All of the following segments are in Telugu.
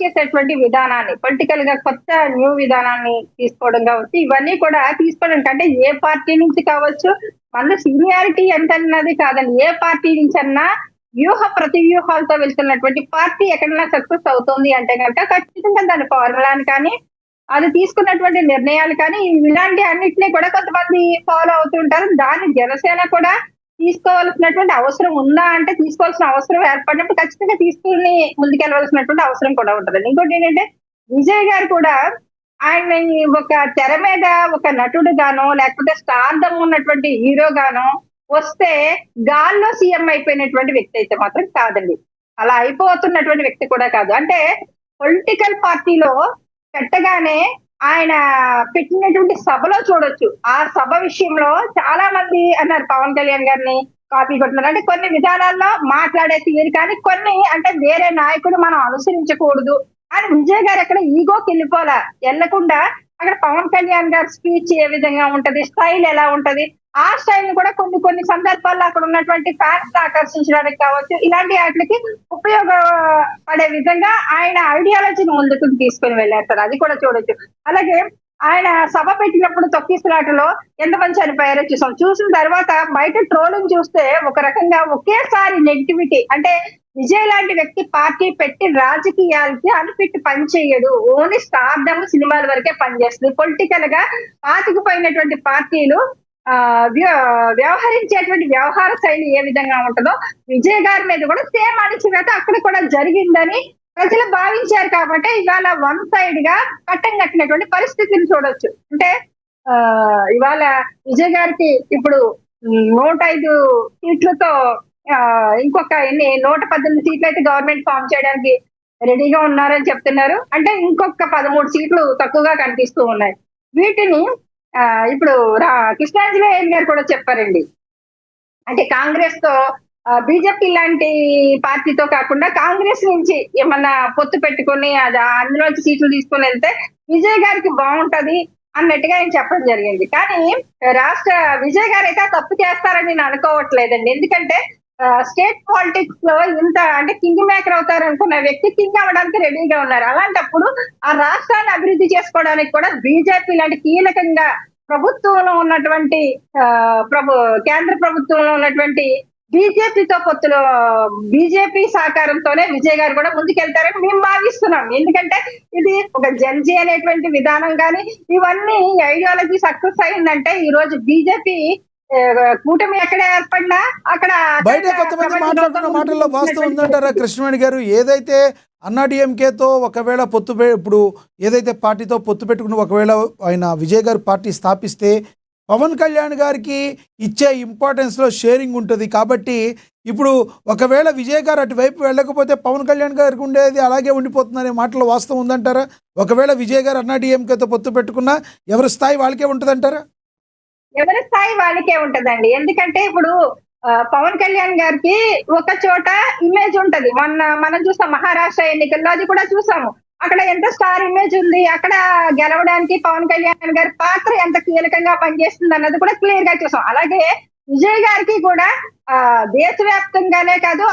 చేసేటువంటి విధానాన్ని పొలిటికల్ గా కొత్త న్యూ విధానాన్ని తీసుకోవడం కావచ్చు, ఇవన్నీ కూడా తీసుకోవడం కంటే ఏ పార్టీ నుంచి కావచ్చు, మన సీనియారిటీ ఎంత అన్నది కాదండి. ఏ పార్టీ నుంచి అన్నా ప్రతి వ్యూహాలతో వెళ్తున్నటువంటి పార్టీ ఎక్కడైనా సక్సెస్ అవుతుంది అంటే కనుక ఖచ్చితంగా దాని ఫార్ములాని కానీ, అది తీసుకున్నటువంటి నిర్ణయాలు కానీ ఇలాంటి అన్నిటిని కూడా కొంతమంది ఫాలో అవుతుంటారు. దాన్ని జనసేన కూడా తీసుకోవాల్సినటువంటి అవసరం ఉందా అంటే తీసుకోవాల్సిన అవసరం ఏర్పడినప్పుడు ఖచ్చితంగా తీసుకుని ముందుకెళ్ళవలసినటువంటి అవసరం కూడా ఉంటదండి. ఇంకోటి ఏంటంటే విజయ్ గారు కూడా ఆయన్ని ఒక తెర మీద ఒక నటుడు గానో లేకపోతే స్టార్డమ్ ఉన్నటువంటి హీరో గానో వస్తే గాల్లో సీఎం అయిపోయినటువంటి వ్యక్తి అయితే మాత్రం కాదండి. అలా అయిపోతున్నటువంటి వ్యక్తి కూడా కాదు. అంటే పొలిటికల్ పార్టీలో పెట్టగానే ఆయన పెట్టినటువంటి సభలో చూడొచ్చు. ఆ సభ విషయంలో చాలా మంది అన్నారు పవన్ కళ్యాణ్ గారిని కాపీ కొడుతున్నారు. అంటే కొన్ని విధానాల్లో మాట్లాడే తీరు కానీ కొన్ని అంటే వేరే నాయకుడు మనం అనుసరించకూడదు అని విజయ్ గారు అక్కడ ఈగోకి వెళ్ళకుండా అక్కడ పవన్ కళ్యాణ్ గారి స్పీచ్ ఏ విధంగా ఉంటది, స్టైల్ ఎలా ఉంటది, ఆ స్టైల్ ని కూడా కొన్ని కొన్ని సందర్భాల్లో అక్కడ ఉన్నటువంటి ఫ్యాన్స్ ఆకర్షించడానికి కావచ్చు, ఇలాంటి వాటికి ఉపయోగపడే విధంగా ఆయన ఐడియాలజీని ముందుకు తీసుకుని వెళ్ళారు సార్. అది కూడా చూడొచ్చు. అలాగే ఆయన సభ పెట్టినప్పుడు తొక్కిసలాటలో ఎంతమంది చనిపోయారో చూసాం. చూసిన తర్వాత బయట ట్రోలింగ్ చూస్తే ఒక రకంగా ఒకేసారి నెగిటివిటీ అంటే విజయ్ లాంటి వ్యక్తి పార్టీ పెట్టి రాజకీయాలకి అనిపెట్టి పనిచేయడు. ఓన్లీ స్టార్డమ్ సినిమాల వరకే పనిచేస్తుంది. పొలిటికల్ గా పాతికిపోయినటువంటి పార్టీలు వ్యవహరించేటువంటి వ్యవహార శైలి ఏ విధంగా ఉంటుందో విజయ్ గారి మీద కూడా సేమ్ అణిచివేత అక్కడ కూడా జరిగిందని ప్రజలు భావించారు. కాబట్టి ఇవాళ వన్ సైడ్ గా కట్టం కట్టినటువంటి పరిస్థితిని చూడొచ్చు. అంటే ఇవాళ విజయ్ గారికి ఇప్పుడు 105 సీట్లతో ఇంకొక 118 సీట్లు అయితే గవర్నమెంట్ ఫామ్ చేయడానికి రెడీగా ఉన్నారని చెప్తున్నారు. అంటే ఇంకొక 13 సీట్లు తక్కువగా కనిపిస్తూ ఉన్నాయి. వీటిని ఇప్పుడు కృష్ణాంజనేయ గారు కూడా చెప్పారండి. అంటే కాంగ్రెస్ తో బీజేపీ లాంటి పార్టీతో కాకుండా కాంగ్రెస్ నుంచి ఏమన్నా పొత్తు పెట్టుకుని అది అందులోంచి సీట్లు తీసుకుని వెళ్తే విజయ్ గారికి బాగుంటది అన్నట్టుగా ఆయన చెప్పడం జరిగింది. కానీ విజయ్ గారు అయితే తప్పు చేస్తారని నేను అనుకోవట్లేదండి. ఎందుకంటే స్టేట్ పాలిటిక్స్ లో ఇంత అంటే కింగ్ మేకర్ అవుతారు అనుకున్న వ్యక్తి కింగ్ అవ్వడానికి రెడీగా ఉన్నారు. అలాంటప్పుడు ఆ రాష్ట్రాన్ని అభివృద్ధి చేసుకోవడానికి కూడా బీజేపీ లాంటి కీలకంగా ప్రభుత్వంలో ఉన్నటువంటి కేంద్ర ప్రభుత్వంలో ఉన్నటువంటి బీజేపీతో పొత్తులో బీజేపీ సహకారంతోనే విజయ్ గారు కూడా ముందుకెళ్తారని మేము భావిస్తున్నాం. ఎందుకంటే ఇది ఒక జన్జీ అనేటువంటి విధానం కానీ ఇవన్నీ ఐడియాలజీ సక్సెస్ అయిందంటే ఈ రోజు బీజేపీ కూటమి ఎక్కడ ఏర్పడినా అక్కడ బయట కొంతమంది మాట్లాడుతున్న మాటల్లో వాస్తవం ఉందంటారా కృష్ణవేణి గారు? ఏదైతే అన్నాడీఎంకేతో ఒకవేళ ఇప్పుడు ఏదైతే పార్టీతో పొత్తు పెట్టుకుని ఒకవేళ ఆయన విజయ్ గారు పార్టీ స్థాపిస్తే పవన్ కళ్యాణ్ గారికి ఇచ్చే ఇంపార్టెన్స్లో షేరింగ్ ఉంటుంది. కాబట్టి ఇప్పుడు ఒకవేళ విజయ్ గారు అటువైపు వెళ్ళకపోతే పవన్ కళ్యాణ్ గారికి ఉండేది అలాగే ఉండిపోతుందనే మాటలో వాస్తవం ఉందంటారా? ఒకవేళ విజయ్ గారు అన్నాడీఎంకేతో పొత్తు పెట్టుకున్నా ఎవరి స్థాయి వాళ్ళకే ఉంటుందంటారా? ఎవరి స్థాయి వాళ్ళకే ఉంటదండి. ఎందుకంటే ఇప్పుడు పవన్ కళ్యాణ్ గారికి ఒక చోట ఇమేజ్ ఉంటది. మనం చూసాం మహారాష్ట్ర ఎన్నికల్లో అది కూడా చూసాము. అక్కడ ఎంత స్టార్ ఇమేజ్ ఉంది, అక్కడ గెలవడానికి పవన్ కళ్యాణ్ గారి పాత్ర ఎంత కీలకంగా పనిచేస్తుంది అన్నది కూడా క్లియర్ గా చూసాం. అలాగే విజయ్ గారికి కూడా దేశవ్యాప్తంగానే కాదు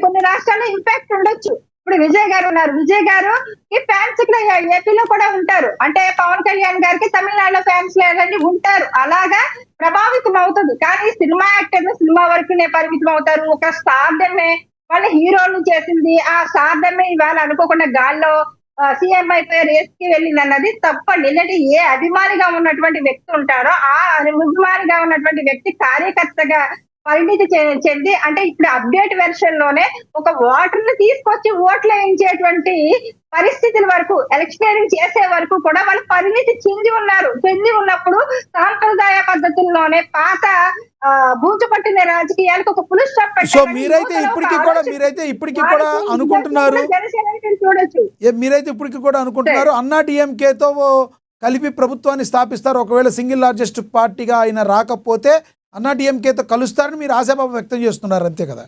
కొన్ని రాష్ట్రాల్లో ఇంపాక్ట్ ఉండొచ్చు. ఇప్పుడు విజయ్ గారు ఉన్నారు. విజయ్ గారు ఈ ఫ్యాన్స్ ఇక్కడ ఏపీలో కూడా ఉంటారు. అంటే పవన్ కళ్యాణ్ గారికి తమిళనాడులో ఫ్యాన్స్ లేదని ఉంటారు. అలాగా ప్రభావితం అవుతుంది. కానీ సినిమా యాక్టర్ సినిమా వరకునే పరిమితం అవుతారు. ఒక స్టార్డమే వాళ్ళ హీరోలు చేసింది. ఆ స్టార్డమే ఇవాళ అనుకోకుండా గాల్లో సీఎం అయిపోయి రేస్ కి వెళ్ళింది అన్నది తప్పండి. ఎందుకంటే ఏ అభిమానిగా ఉన్నటువంటి వ్యక్తి ఉంటారో ఆ అభిమానిగా ఉన్నటువంటి వ్యక్తి కార్యకర్తగా పరిణితి చెంది అంటే ఇప్పుడు అప్డేట్ వెర్షన్ లోనే ఒక ఓటర్ ని తీసుకొచ్చి ఓట్లు వేయించేటువంటి పరిస్థితుల వరకు ఎలక్షనీరింగ్ చేసే వరకు కూడా వాళ్ళు పరిణితి చెంది ఉన్నప్పుడు సాంప్రదాయ పద్ధతుల్లోనే పాత బూజు పట్టిన రాజకీయాలకు ఒక పులి స్టాప్ పెట్టారు. సో మీరైతే ఇప్పటికీ కూడా అనుకుంటున్నారు అన్నాడీఎంకేతో కలిపి ప్రభుత్వాన్ని స్థాపిస్తారు. ఒకవేళ సింగిల్ లార్జెస్ట్ పార్టీగా ఆయన రాకపోతే అన్నాడీఎంకేతో కలుస్తారని మీరు ఆశాభావం వ్యక్తం చేస్తున్నారు, అంతే కదా?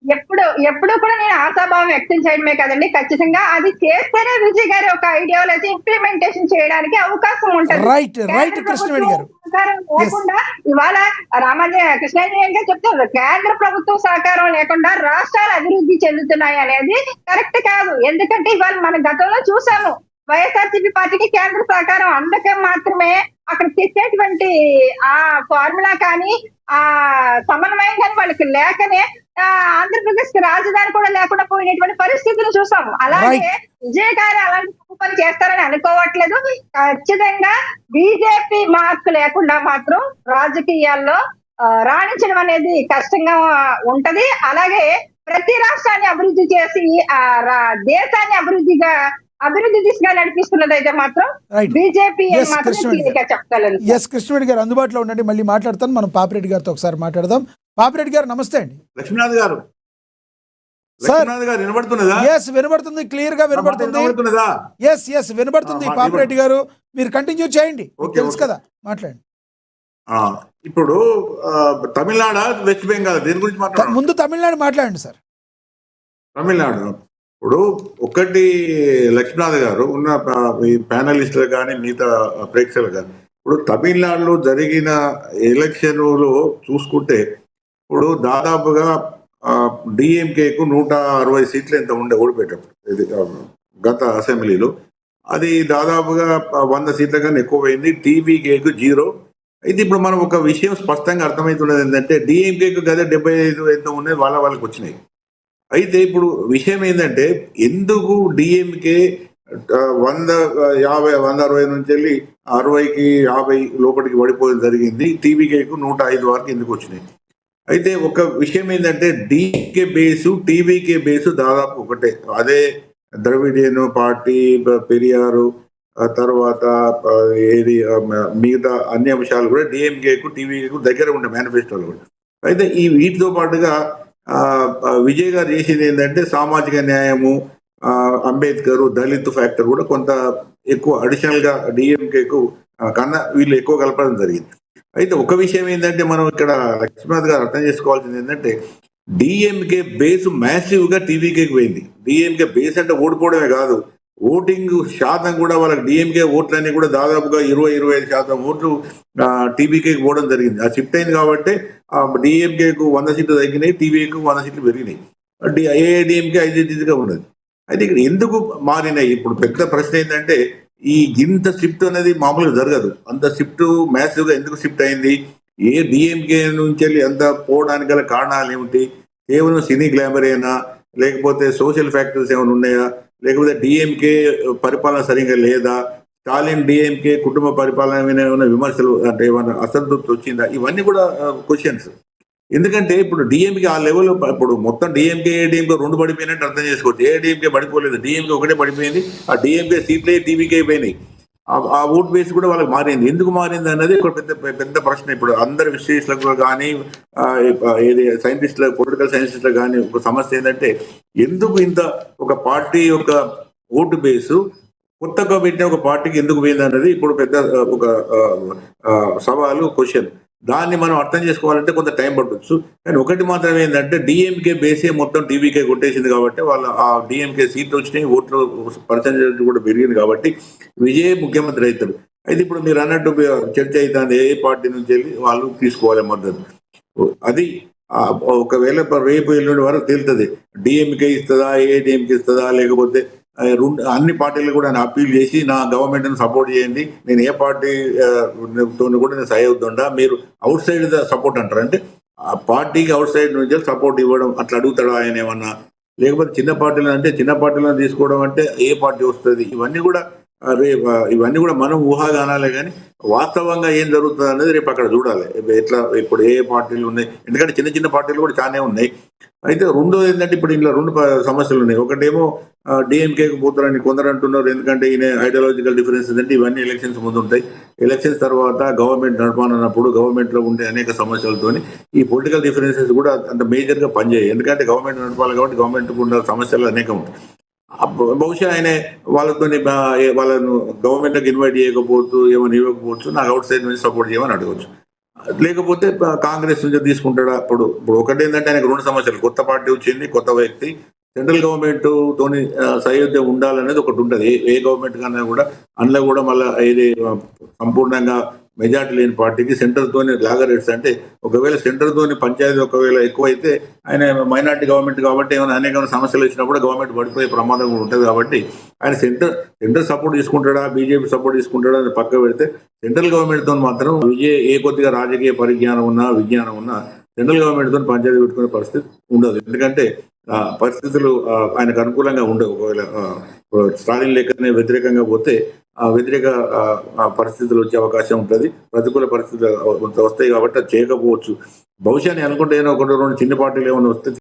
ఎప్పుడు ఎప్పుడు కూడా నేను ఆశాభావం వ్యక్తం చేయడమే కదండి, ఖచ్చితంగా అది చేస్తేనే విజయ్ గారి ఒక ఐడియాలజీ ఇంప్లిమెంటేషన్ చేయడానికి అవకాశం ఉంటుంది. రైట్ రైట్ కేంద్ర కృష్ణవేణి ప్రభుత్వం గారు. సహకారం ఎస్ లేకుండా ఇవాళ కృష్ణాజీ గారు చెప్తారు, కేంద్ర ప్రభుత్వం సహకారం లేకుండా రాష్ట్రాలు అభివృద్ధి చెందుతున్నాయి అనేది కరెక్ట్ కాదు. ఎందుకంటే ఇవాళ మన గతంలో చూసాము, వైఎస్ఆర్సీపీ పార్టీకి కేంద్ర సహకారం అందకే మాత్రమే అక్కడ తెచ్చేటువంటి ఆ ఫార్ములా కానీ ఆ సమన్వయం కానీ వాళ్ళకి లేకనే ఆంధ్రప్రదేశ్ కి రాజధాని కూడా లేకుండా పోయినటువంటి పరిస్థితిని చూసాము. అలాగే విజయ్ గారు అలాంటి తప్పు పని చేస్తారని అనుకోవట్లేదు. ఖచ్చితంగా బీజేపీ మార్క్ లేకుండా మాత్రం రాజకీయాల్లో రాణించడం అనేది కష్టంగా ఉంటది. అలాగే ప్రతి రాష్ట్రాన్ని అభివృద్ధి చేసి దేశాన్ని అభివృద్ధి దిశగా నడిపిస్తున్నది అయితే మాత్రం బీజేపీ అని మాత్రం చెప్పగలను. ఎస్ కృష్ణవేణి గారు అందుబాటులో ఉండండి, మళ్ళీ మాట్లాడతాను. మనం పాపిరెడ్డి గారితో ఒకసారి మాట్లాడదాం. పాపిరెడ్డి గారు నమస్తే అండి. లక్ష్మీనాథ్ గారు సార్ వినబడుతున్నదా? ఎస్ వినబడుతుంది, క్లియర్ గా వినబడుతుంది. ఎస్ వినబడుతుంది పాపిరెడ్డి గారు, మీరు కంటిన్యూ చేయండి, తెలుసు కదా, మాట్లాడండి. ఇప్పుడు తమిళనాడు వెస్ట్ బెంగాల్ దేని గురించి మాట్లాడారు? ముందు తమిళనాడు మాట్లాడండి సార్. తమిళనాడు ఇప్పుడు ఒకటి లక్ష్మీనాథ్ గారు ఉన్న ఈ ప్యానలిస్టులు కానీ మిగతా ప్రేక్షకులు కానీ, ఇప్పుడు తమిళనాడులో జరిగిన ఎలక్షన్లో చూసుకుంటే ఇప్పుడు దాదాపుగా డిఎంకేకు 160 సీట్లు ఎంత ఓడిపోయేటప్పుడు గత అసెంబ్లీలో, అది దాదాపుగా 100 సీట్ల కన్నా ఎక్కువ పోయింది. టీవీకేకు 0. అయితే ఇప్పుడు మనం ఒక విషయం స్పష్టంగా అర్థమవుతున్నది ఏంటంటే, డిఎంకేకు గత 75 ఎంత ఉన్నాయి వాళ్ళకి వచ్చినాయి. అయితే ఇప్పుడు విషయం ఏంటంటే, ఎందుకు డిఎంకే 160 నుంచి వెళ్ళి 60కి 50 లోపలికి పడిపోవడం జరిగింది, టీవీకేకు 105 వరకు ఎందుకు వచ్చినాయి? అయితే ఒక విషయం ఏంటంటే, డికే బేసు టీవీకే బేసు దాదాపు ఒకటే. అదే ద్రవిడియన్ పార్టీ, పెరియారు, తర్వాత ఏది మిగతా అన్ని అంశాలు కూడా డిఎంకేకు టీవీకేకు దగ్గర ఉండే మేనిఫెస్టోలో కూడా. అయితే ఈ వీటితో పాటుగా విజయ్ గారు చేసింది ఏంటంటే, సామాజిక న్యాయము, అంబేద్కర్, దళిత్ ఫ్యాక్టర్ కూడా కొంత ఎక్కువ అడిషనల్ గా డిఎంకేకు కన్నా వీళ్ళు ఎక్కువ కలపడం జరిగింది. అయితే ఒక విషయం ఏంటంటే, మనం ఇక్కడ లక్ష్మీనాథ్ గారు అర్థం చేసుకోవాల్సింది ఏంటంటే, డిఎంకే బేస్ మ్యాసివ్ గా టీవీకేకి పోయింది. డిఎంకే బేస్ అంటే ఓడిపోవడమే కాదు, ఓటింగ్ శాతం కూడా వాళ్ళకి డిఎంకే ఓట్లన్నీ కూడా దాదాపుగా 20-25% ఓట్లు టీవీకేకి పోవడం జరిగింది. ఆ షిఫ్ట్ అయింది కాబట్టి డిఎంకేకు 100 సీట్లు తగ్గినాయి, టీవీకి 100 సీట్లు పెరిగినాయి. ఏఐడిఎంకే 5 సీట్లుగా ఉన్నది. అయితే ఇక్కడ ఎందుకు మారినాయి? ఇప్పుడు పెద్ద ప్రశ్న ఏంటంటే, ఈ ఇంత షిఫ్ట్ అనేది మామూలుగా జరగదు. అంత షిఫ్ట్ మ్యాసివ్ గా ఎందుకు షిఫ్ట్ అయింది? ఏ డిఎంకే నుంచి వెళ్ళి అంత పోవడానికి గల కారణాలు ఏమిటి? కేవలం సినీ గ్లామర్ అయినా, లేకపోతే సోషల్ ఫ్యాక్టర్స్ ఏమైనా ఉన్నాయా, లేకపోతే డిఎంకే పరిపాలన సరిగ్గా లేదా, స్టాలిన్ డిఎంకే కుటుంబ పరిపాలన మీద ఏమైనా విమర్శలు అంటే ఏమైనా అసంతృప్తి వచ్చిందా? ఇవన్నీ కూడా క్వశ్చన్స్. ఎందుకంటే ఇప్పుడు డిఎంకే ఆ లెవెల్, ఇప్పుడు మొత్తం డిఎంకే ఏడీఎంకే 2 పడిపోయినట్టు అర్థం చేసుకోవచ్చు. ఏడీఎంకే పడిపోలేదు, డిఎంకే ఒకటే పడిపోయింది. ఆ డిఎంకే సీట్లే టీవీకే అయిపోయినాయి. ఆ ఓట్ బేస్ కూడా వాళ్ళకి మారింది. ఎందుకు మారింది అన్నది ఒక పెద్ద ప్రశ్న. ఇప్పుడు అందరి విశ్లేషకులకు కానీ, ఏది సైంటిస్టులకు, పొలిటికల్ సైంటిస్టులకు కానీ ఒక సమస్య ఏంటంటే, ఎందుకు ఇంత ఒక పార్టీ యొక్క ఓటు బేసు కొత్తగా పెట్టిన ఒక పార్టీకి ఎందుకు పోయింది అన్నది ఇప్పుడు పెద్ద ఒక సవాలు, క్వశ్చన్. దాన్ని మనం అర్థం చేసుకోవాలంటే కొంత టైం పట్టవచ్చు. కానీ ఒకటి మాత్రం ఏంటంటే, డిఎంకే బేసే మొత్తం టీవీకే కొట్టేసింది కాబట్టి వాళ్ళు ఆ డిఎంకే సీట్లు వచ్చినాయి, ఓట్లు పర్సెంటేజ్ కూడా పెరిగింది కాబట్టి విజయ్ ముఖ్యమంత్రి అవుతాడు. అయితే ఇప్పుడు మీరు అన్నట్టు చర్చ అవుతుంది, ఏ పార్టీ నుంచి వెళ్ళి వాళ్ళు తీసుకోవాలి మద్దతు. అది ఒకవేళ రేపు ఎల్లుండి వరకు తేలుతుంది, డిఎంకే ఇస్తుందా, ఏఐడిఎంకే ఇస్తుందా, లేకపోతే అన్ని పార్టీలు కూడా నేను అప్పీల్ చేసి నా గవర్నమెంట్ని సపోర్ట్ చేయండి, నేను ఏ పార్టీ కూడా నేను సహాయ అవుతుండా, మీరు అవుట్ సైడ్ సపోర్ట్ అంటారు. అంటే ఆ పార్టీకి అవుట్ సైడ్ నుంచి సపోర్ట్ ఇవ్వడం అట్లా అడుగుతాడా ఆయన ఏమన్నా? లేకపోతే చిన్న పార్టీలు అంటే చిన్న పార్టీలను తీసుకోవడం అంటే ఏ పార్టీ వస్తుంది? ఇవన్నీ కూడా మనం ఊహాగానాలే, కానీ వాస్తవంగా ఏం జరుగుతుంది అనేది రేపు అక్కడ చూడాలి. ఎట్లా ఇప్పుడు ఏ పార్టీలు ఉన్నాయి, ఎందుకంటే చిన్న చిన్న పార్టీలు కూడా చాలానే ఉన్నాయి. అయితే రెండోది ఏంటంటే, ఇప్పుడు ఇంట్లో 2 సమస్యలు ఉన్నాయి. ఒకటేమో డిఎంకేకి పోతారని కొందరు అంటున్నారు, ఎందుకంటే ఈయన ఐడియాలజికల్ డిఫరెన్సెస్ అంటే ఇవన్నీ ఎలక్షన్స్ ముందు ఉంటాయి. ఎలక్షన్స్ తర్వాత గవర్నమెంట్ నడపాలన్నప్పుడు గవర్నమెంట్లో ఉండే అనేక సమస్యలతోని ఈ పొలిటికల్ డిఫరెన్సెస్ కూడా అంత మేజర్గా పనిచేయాయి. ఎందుకంటే గవర్నమెంట్ నడపాలి కాబట్టి గవర్నమెంట్కు ఉన్న సమస్యలు అనేకం ఉంటాయి. బహుశా ఆయన వాళ్ళతో వాళ్ళను గవర్నమెంట్కి ఇన్వైట్ చేయకపోవచ్చు, ఏమైనా ఇవ్వకపోవచ్చు, నాకు అవుట్ సైడ్ నుంచి సపోర్ట్ చేయమని అడగవచ్చు. లేకపోతే కాంగ్రెస్ నుంచి తీసుకుంటాడా? ఇప్పుడు ఒకటి ఏంటంటే ఆయనకు 2 సమస్యలు, కొత్త పార్టీ వచ్చింది, కొత్త వ్యక్తి, సెంట్రల్ గవర్నమెంట్ తోని సయోధ్య ఉండాలనేది ఒకటి ఉంటుంది. ఏ గవర్నమెంట్ కన్నా కూడా అందులో కూడా మళ్ళీ ఇది సంపూర్ణంగా మెజార్టీ లేని పార్టీకి సెంటర్ తోని లాగరేట్స్ అంటే ఒకవేళ సెంటర్ తోని పంచాయతీ ఒకవేళ ఎక్కువైతే ఆయన మైనార్టీ గవర్నమెంట్ కాబట్టి ఏమైనా అనేక సమస్యలు వచ్చినప్పుడు గవర్నమెంట్ పడిపోయే ప్రమాదం కూడా ఉంటుంది. కాబట్టి ఆయన సెంటర్ సపోర్ట్ తీసుకుంటాడా, బీజేపీ సపోర్ట్ తీసుకుంటాడా అని పక్క పెడితే సెంట్రల్ గవర్నమెంట్ తో మాత్రం ఏ కొద్దిగా రాజకీయ పరిజ్ఞానం ఉన్నా, విజ్ఞానం ఉన్నా సెంట్రల్ గవర్నమెంట్ తో పంచాయతీ పెట్టుకునే పరిస్థితి ఉండదు. ఎందుకంటే పరిస్థితులు ఆయనకు అనుకూలంగా ఉండవు. ఒకవేళ స్టాలిన్ లెక్కనే వ్యతిరేకంగా పోతే వ్యతిరేక పరిస్థితులు వచ్చే అవకాశం ఉంటుంది, ప్రతికూల పరిస్థితులు వస్తాయి. కాబట్టి అది చేయకపోవచ్చు. బహుశా నేను అనుకుంటే ఏదో 1-2 చిన్న పార్టీలు ఏమైనా వస్తే